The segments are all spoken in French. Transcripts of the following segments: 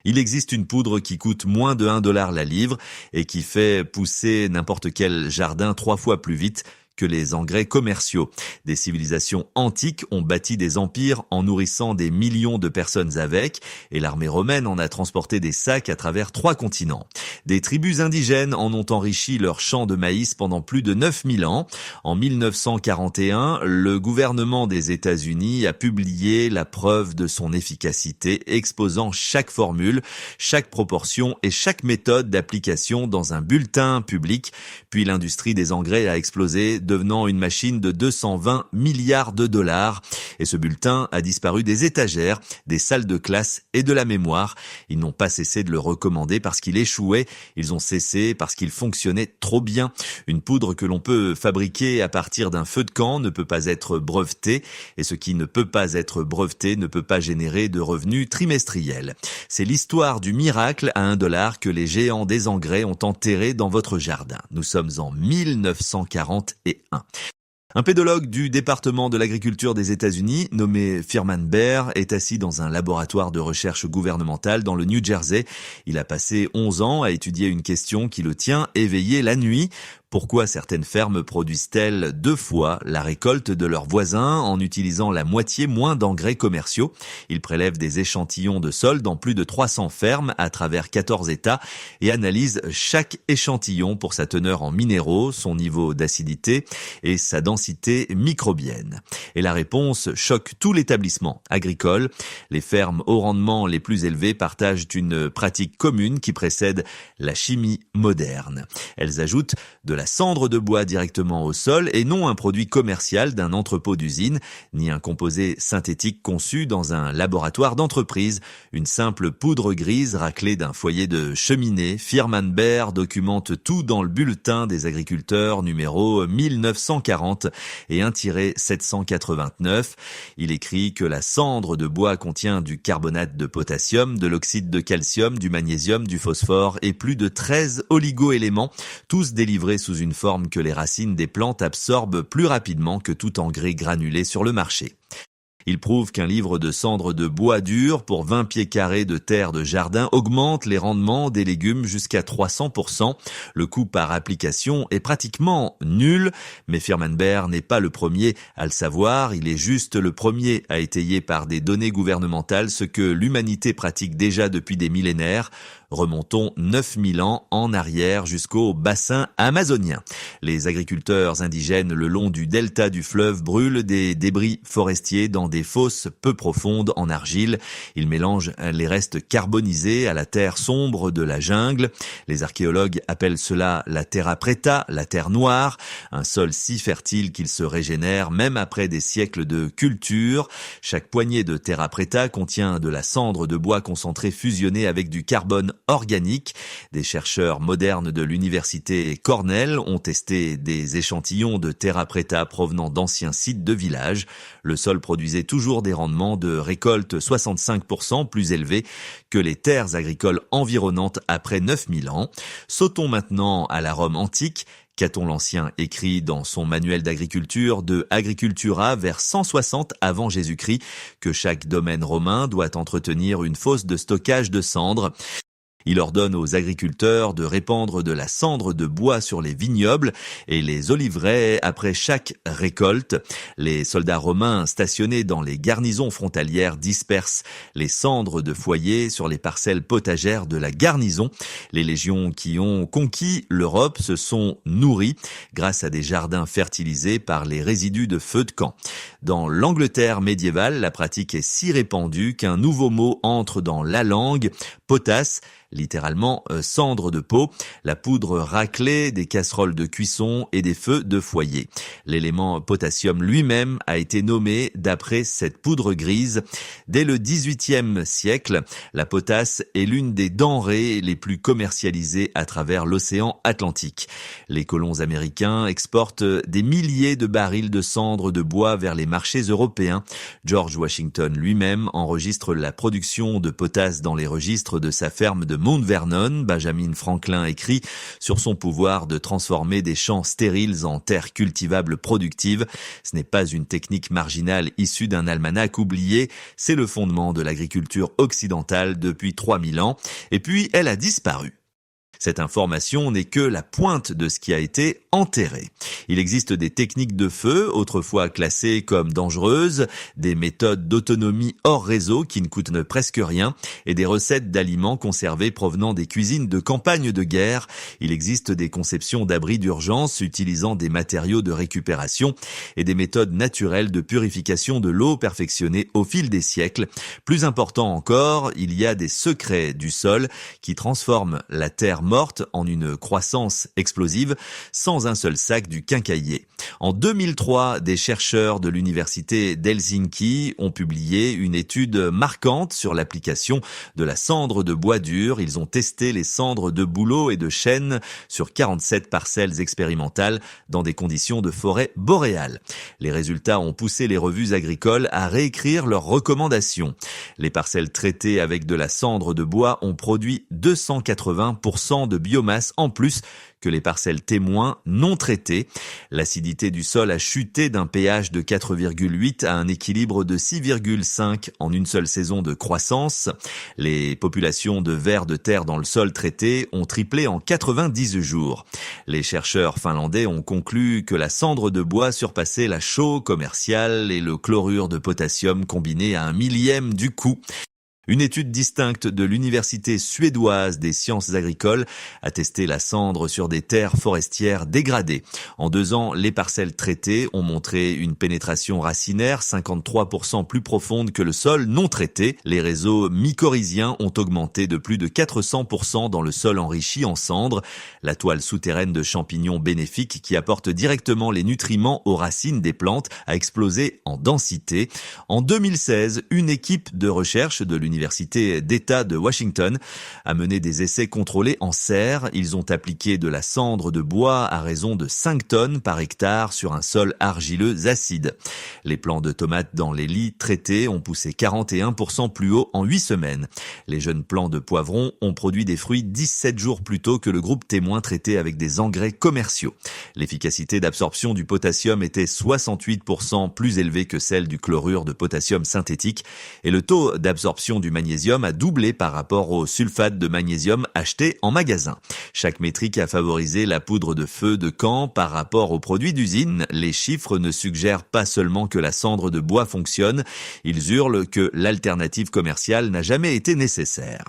Il existe une poudre qui coûte moins de 1 $ la livre et qui fait pousser n'importe quel jardin 3 fois plus vite que les engrais commerciaux. Des civilisations antiques ont bâti des empires en nourrissant des millions de personnes avec, et l'armée romaine en a transporté des sacs à travers 3 continents. Des tribus indigènes en ont enrichi leurs champs de maïs pendant plus de 9000 ans. En 1941, le gouvernement des États-Unis a publié la preuve de son efficacité, exposant chaque formule, chaque proportion et chaque méthode d'application dans un bulletin public. Puis l'industrie des engrais a explosé, devenant une machine de 220 milliards de dollars. Et ce bulletin a disparu des étagères, des salles de classe et de la mémoire. Ils n'ont pas cessé de le recommander parce qu'il échouait. Ils ont cessé parce qu'il fonctionnait trop bien. Une poudre que l'on peut fabriquer à partir d'un feu de camp ne peut pas être brevetée. Et ce qui ne peut pas être breveté ne peut pas générer de revenus trimestriels. C'est l'histoire du miracle à 1 $ que les géants des engrais ont enterré dans votre jardin. Nous sommes en 1941. Un pédologue du département de l'agriculture des États-Unis, nommé Firman Bear, est assis dans un laboratoire de recherche gouvernementale dans le New Jersey. Il a passé 11 ans à étudier une question qui le tient éveillé la nuit. Pourquoi certaines fermes produisent-elles 2 fois la récolte de leurs voisins en utilisant la moitié moins d'engrais commerciaux? Il prélève des échantillons de sol dans plus de 300 fermes à travers 14 États et analyse chaque échantillon pour sa teneur en minéraux, son niveau d'acidité et sa densité microbienne. Et la réponse choque tout l'établissement agricole. Les fermes au rendement les plus élevés partagent une pratique commune qui précède la chimie moderne. Elles ajoutent de la cendre de bois directement au sol et non un produit commercial d'un entrepôt d'usine, ni un composé synthétique conçu dans un laboratoire d'entreprise. Une simple poudre grise raclée d'un foyer de cheminée. Firman Bear documente tout dans le bulletin des agriculteurs numéro 1940 et 1-789. Il écrit que la cendre de bois contient du carbonate de potassium, de l'oxyde de calcium, du magnésium, du phosphore et plus de 13 oligo-éléments, tous délivrés sous une forme que les racines des plantes absorbent plus rapidement que tout engrais granulé sur le marché. Il prouve qu'un livre de cendre de bois dur pour 20 pieds carrés de terre de jardin augmente les rendements des légumes jusqu'à 300%. Le coût par application est pratiquement nul, mais Firman Bear n'est pas le premier à le savoir. Il est juste le premier à étayer par des données gouvernementales ce que l'humanité pratique déjà depuis des millénaires. Remontons 9000 ans en arrière jusqu'au bassin amazonien. Les agriculteurs indigènes le long du delta du fleuve brûlent des débris forestiers dans des fosses peu profondes en argile. Ils mélangent les restes carbonisés à la terre sombre de la jungle. Les archéologues appellent cela la terra preta, la terre noire, un sol si fertile qu'il se régénère même après des siècles de culture. Chaque poignée de terra preta contient de la cendre de bois concentrée fusionnée avec du carbone organique. Des chercheurs modernes de l'université Cornell ont testé des échantillons de terra preta provenant d'anciens sites de villages. Le sol produisait toujours des rendements de récolte 65% plus élevés que les terres agricoles environnantes après 9000 ans. Sautons maintenant à la Rome antique. Caton l'Ancien écrit dans son manuel d'agriculture de Agricultura vers 160 avant Jésus-Christ que chaque domaine romain doit entretenir une fosse de stockage de cendres. Il ordonne aux agriculteurs de répandre de la cendre de bois sur les vignobles et les oliveraies après chaque récolte. Les soldats romains stationnés dans les garnisons frontalières dispersent les cendres de foyer sur les parcelles potagères de la garnison. Les légions qui ont conquis l'Europe se sont nourries grâce à des jardins fertilisés par les résidus de feux de camp. Dans l'Angleterre médiévale, la pratique est si répandue qu'un nouveau mot entre dans la langue, potasse, littéralement cendre de peau, la poudre raclée des casseroles de cuisson et des feux de foyer. L'élément potassium lui-même a été nommé d'après cette poudre grise. Dès le XVIIIe siècle, la potasse est l'une des denrées les plus commercialisées à travers l'océan Atlantique. Les colons américains exportent des milliers de barils de cendre de bois vers les marchés européens. George Washington lui-même enregistre la production de potasse dans les registres de sa ferme de Mount Vernon, Benjamin Franklin écrit sur son pouvoir de transformer des champs stériles en terres cultivables productives. Ce n'est pas une technique marginale issue d'un almanach oublié, c'est le fondement de l'agriculture occidentale depuis 3000 ans. Et puis, elle a disparu. Cette information n'est que la pointe de ce qui a été enterré. Il existe des techniques de feu, autrefois classées comme dangereuses, des méthodes d'autonomie hors réseau qui ne coûtent presque rien, et des recettes d'aliments conservés provenant des cuisines de campagnes de guerre. Il existe des conceptions d'abris d'urgence utilisant des matériaux de récupération et des méthodes naturelles de purification de l'eau perfectionnées au fil des siècles. Plus important encore, il y a des secrets du sol qui transforment la terre morte en une croissance explosive sans un seul sac du quincaillier. En 2003, des chercheurs de l'université d'Helsinki ont publié une étude marquante sur l'application de la cendre de bois dur. Ils ont testé les cendres de bouleau et de chêne sur 47 parcelles expérimentales dans des conditions de forêt boréale. Les résultats ont poussé les revues agricoles à réécrire leurs recommandations. Les parcelles traitées avec de la cendre de bois ont produit 280% de biomasse en plus que les parcelles témoins non traitées. L'acidité du sol a chuté d'un pH de 4,8 à un équilibre de 6,5 en une seule saison de croissance. Les populations de vers de terre dans le sol traité ont triplé en 90 jours. Les chercheurs finlandais ont conclu que la cendre de bois surpassait la chaux commerciale et le chlorure de potassium combiné à 1/1000 du coût. Une étude distincte de l'Université suédoise des sciences agricoles a testé la cendre sur des terres forestières dégradées. En 2 ans, les parcelles traitées ont montré une pénétration racinaire 53% plus profonde que le sol non traité. Les réseaux mycorhiziens ont augmenté de plus de 400% dans le sol enrichi en cendres. La toile souterraine de champignons bénéfiques qui apporte directement les nutriments aux racines des plantes a explosé en densité. En 2016, une équipe de recherche de l'Université d'État de Washington a mené des essais contrôlés en serre. Ils ont appliqué de la cendre de bois à raison de 5 tonnes par hectare sur un sol argileux acide. Les plants de tomates dans les lits traités ont poussé 41% plus haut en 8 semaines. Les jeunes plants de poivrons ont produit des fruits 17 jours plus tôt que le groupe témoin traité avec des engrais commerciaux. L'efficacité d'absorption du potassium était 68% plus élevée que celle du chlorure de potassium synthétique et le taux d'absorption du magnésium a doublé par rapport au sulfate de magnésium acheté en magasin. Chaque métrique a favorisé la poudre de feu de camp par rapport aux produits d'usine. Les chiffres ne suggèrent pas seulement que la cendre de bois fonctionne, ils hurlent que l'alternative commerciale n'a jamais été nécessaire.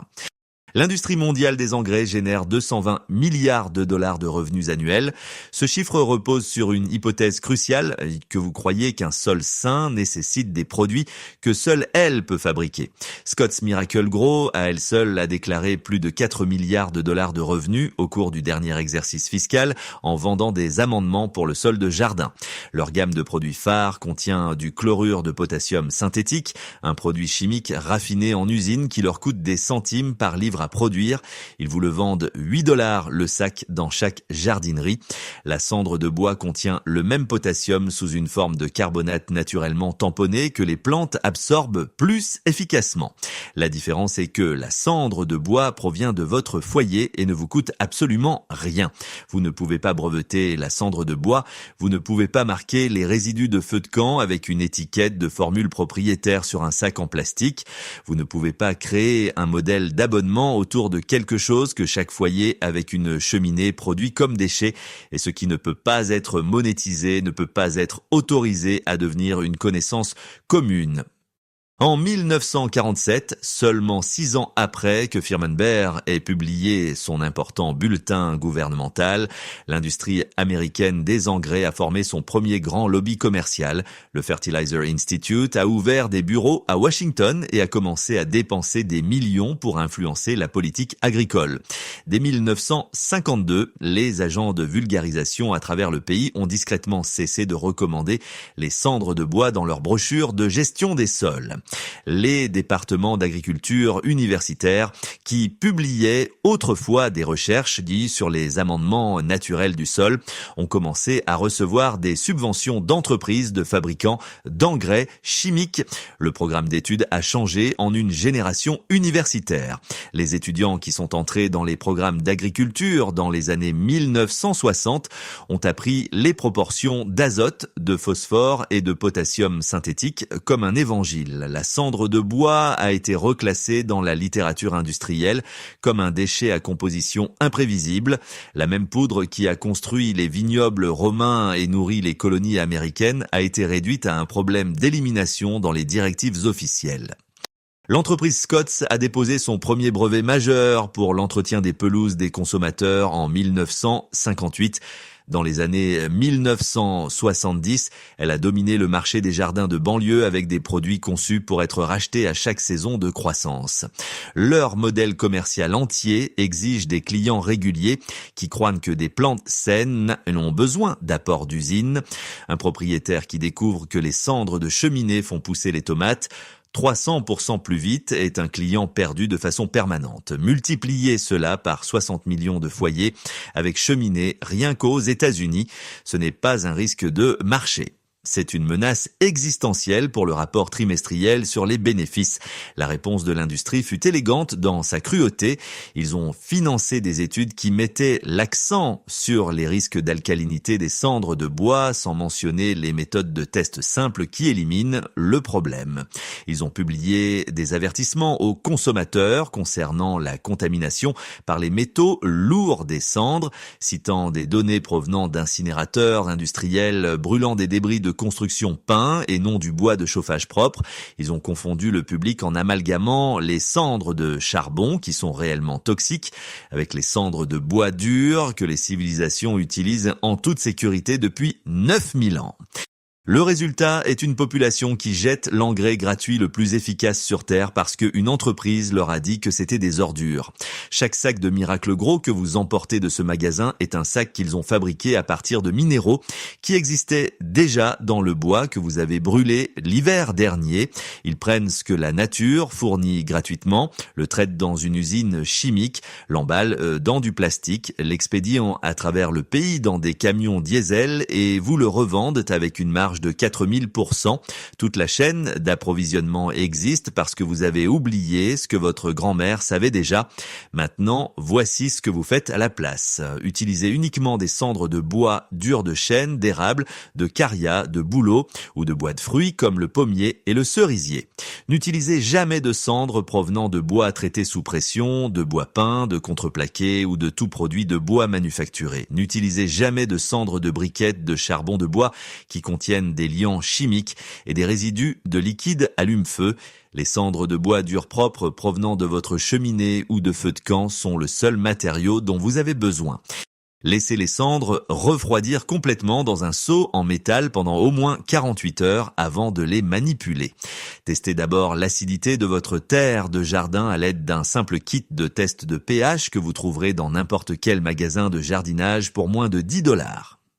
L'industrie mondiale des engrais génère 220 milliards de dollars de revenus annuels. Ce chiffre repose sur une hypothèse cruciale, que vous croyez qu'un sol sain nécessite des produits que seule elle peut fabriquer. Scotts Miracle-Gro, à elle seule, a déclaré plus de 4 milliards de dollars de revenus au cours du dernier exercice fiscal en vendant des amendements pour le sol de jardin. Leur gamme de produits phares contient du chlorure de potassium synthétique, un produit chimique raffiné en usine qui leur coûte des centimes par livre à produire. Ils vous le vendent 8 $ le sac dans chaque jardinerie. La cendre de bois contient le même potassium sous une forme de carbonate naturellement tamponné que les plantes absorbent plus efficacement. La différence est que la cendre de bois provient de votre foyer et ne vous coûte absolument rien. Vous ne pouvez pas breveter la cendre de bois, vous ne pouvez pas marquer les résidus de feu de camp avec une étiquette de formule propriétaire sur un sac en plastique. Vous ne pouvez pas créer un modèle d'abonnement autour de quelque chose que chaque foyer avec une cheminée produit comme déchet et ce qui ne peut pas être monétisé, ne peut pas être autorisé à devenir une connaissance commune. En 1947, seulement 6 ans après que Firmenber ait publié son important bulletin gouvernemental, l'industrie américaine des engrais a formé son premier grand lobby commercial. Le Fertilizer Institute a ouvert des bureaux à Washington et a commencé à dépenser des millions pour influencer la politique agricole. Dès 1952, les agents de vulgarisation à travers le pays ont discrètement cessé de recommander les cendres de bois dans leurs brochures de gestion des sols. Les départements d'agriculture universitaires qui publiaient autrefois des recherches dites sur les amendements naturels du sol ont commencé à recevoir des subventions d'entreprises de fabricants d'engrais chimiques. Le programme d'études a changé en une génération universitaire. Les étudiants qui sont entrés dans les programmes d'agriculture dans les années 1960 ont appris les proportions d'azote, de phosphore et de potassium synthétique comme un évangile. La cendre de bois a été reclassée dans la littérature industrielle comme un déchet à composition imprévisible. La même poudre qui a construit les vignobles romains et nourri les colonies américaines a été réduite à un problème d'élimination dans les directives officielles. L'entreprise Scotts a déposé son premier brevet majeur pour l'entretien des pelouses des consommateurs en 1958. Dans les années 1970, elle a dominé le marché des jardins de banlieue avec des produits conçus pour être rachetés à chaque saison de croissance. Leur modèle commercial entier exige des clients réguliers qui croient que des plantes saines ont besoin d'apports d'usine. Un propriétaire qui découvre que les cendres de cheminée font pousser les tomates 300% plus vite est un client perdu de façon permanente. Multipliez cela par 60 millions de foyers avec cheminée rien qu'aux États-Unis. Ce n'est pas un risque de marché. C'est une menace existentielle pour le rapport trimestriel sur les bénéfices. La réponse de l'industrie fut élégante dans sa cruauté. Ils ont financé des études qui mettaient l'accent sur les risques d'alcalinité des cendres de bois sans mentionner les méthodes de test simples qui éliminent le problème. Ils ont publié des avertissements aux consommateurs concernant la contamination par les métaux lourds des cendres, citant des données provenant d'incinérateurs industriels brûlant des débris de construction peints et non du bois de chauffage propre. Ils ont confondu le public en amalgamant les cendres de charbon, qui sont réellement toxiques, avec les cendres de bois dur que les civilisations utilisent en toute sécurité depuis 9000 ans. Le résultat est une population qui jette l'engrais gratuit le plus efficace sur Terre parce qu'une entreprise leur a dit que c'était des ordures. Chaque sac de Miracle Gros que vous emportez de ce magasin est un sac qu'ils ont fabriqué à partir de minéraux qui existaient déjà dans le bois que vous avez brûlé l'hiver dernier. Ils prennent ce que la nature fournit gratuitement, le traitent dans une usine chimique, l'emballent dans du plastique, l'expédient à travers le pays dans des camions diesel et vous le revendent avec une marge de 4000%. Toute la chaîne d'approvisionnement existe parce que vous avez oublié ce que votre grand-mère savait déjà. Maintenant, voici ce que vous faites à la place. Utilisez uniquement des cendres de bois dur de chêne, d'érable, de caria, de bouleau ou de bois de fruits comme le pommier et le cerisier. N'utilisez jamais de cendres provenant de bois traités sous pression, de bois peint, de contreplaqué ou de tout produit de bois manufacturé. N'utilisez jamais de cendres de briquettes de charbon de bois qui contiennent des liants chimiques et des résidus de liquide allume-feu. Les cendres de bois dur propre provenant de votre cheminée ou de feu de camp sont le seul matériau dont vous avez besoin. Laissez les cendres refroidir complètement dans un seau en métal pendant au moins 48 heures avant de les manipuler. Testez d'abord l'acidité de votre terre de jardin à l'aide d'un simple kit de test de pH que vous trouverez dans n'importe quel magasin de jardinage pour moins de 10 $.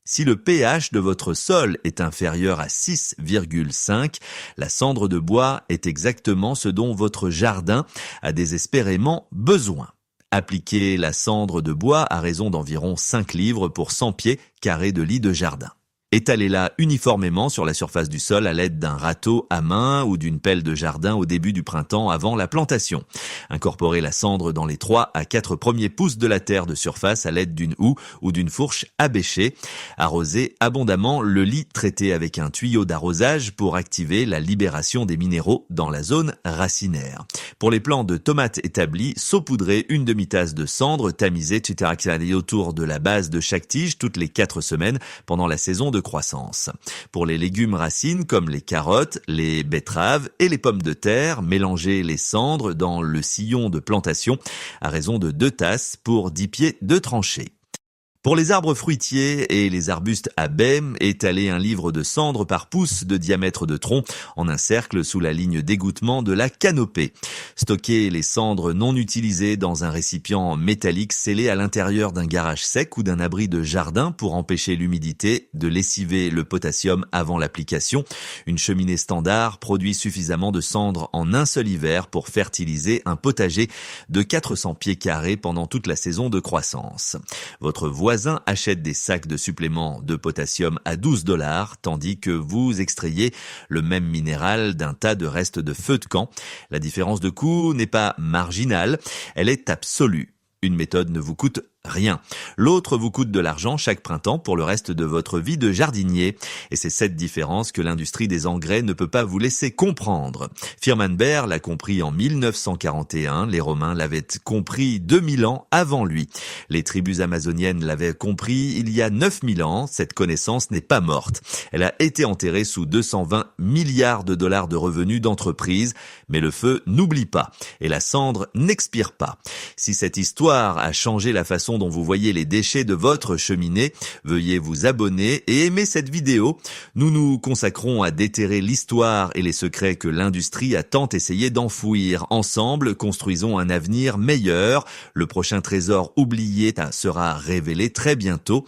Si le pH de votre sol est inférieur à 6,5, la cendre de bois est exactement ce dont votre jardin a désespérément besoin. Appliquez la cendre de bois à raison d'environ 5 livres pour 100 pieds carrés de lit de jardin. Étalez-la uniformément sur la surface du sol à l'aide d'un râteau à main ou d'une pelle de jardin au début du printemps avant la plantation. Incorporez la cendre dans les 3 à 4 premiers pouces de la terre de surface à l'aide d'une houe ou d'une fourche à bêcher. Arrosez abondamment le lit traité avec un tuyau d'arrosage pour activer la libération des minéraux dans la zone racinaire. Pour les plants de tomates établis, saupoudrez une demi-tasse de cendre tamisée autour de la base de chaque tige toutes les 4 semaines pendant la saison de croissance. Pour les légumes racines comme les carottes, les betteraves et les pommes de terre, mélangez les cendres dans le sillon de plantation à raison de 2 tasses pour 10 pieds de tranchée. Pour les arbres fruitiers et les arbustes à baies, étalez un livre de cendres par pouce de diamètre de tronc en un cercle sous la ligne d'égouttement de la canopée. Stockez les cendres non utilisées dans un récipient métallique scellé à l'intérieur d'un garage sec ou d'un abri de jardin pour empêcher l'humidité de lessiver le potassium avant l'application. Une cheminée standard produit suffisamment de cendres en un seul hiver pour fertiliser un potager de 400 pieds carrés pendant toute la saison de croissance. Votre voisin achète des sacs de suppléments de potassium à $12, tandis que vous extrayez le même minéral d'un tas de restes de feu de camp. La différence de coût n'est pas marginale, elle est absolue. Une méthode ne vous coûte rien. L'autre vous coûte de l'argent chaque printemps pour le reste de votre vie de jardinier. Et c'est cette différence que l'industrie des engrais ne peut pas vous laisser comprendre. Firman Baer l'a compris en 1941. Les Romains l'avaient compris 2000 ans avant lui. Les tribus amazoniennes l'avaient compris il y a 9000 ans. Cette connaissance n'est pas morte. Elle a été enterrée sous 220 milliards de dollars de revenus d'entreprise. Mais le feu n'oublie pas. Et la cendre n'expire pas. Si cette histoire a changé la façon dont vous voyez les déchets de votre cheminée, veuillez vous abonner et aimer cette vidéo. Nous nous consacrons à déterrer l'histoire et les secrets que l'industrie a tant essayé d'enfouir. Ensemble, construisons un avenir meilleur. Le prochain trésor oublié sera révélé très bientôt.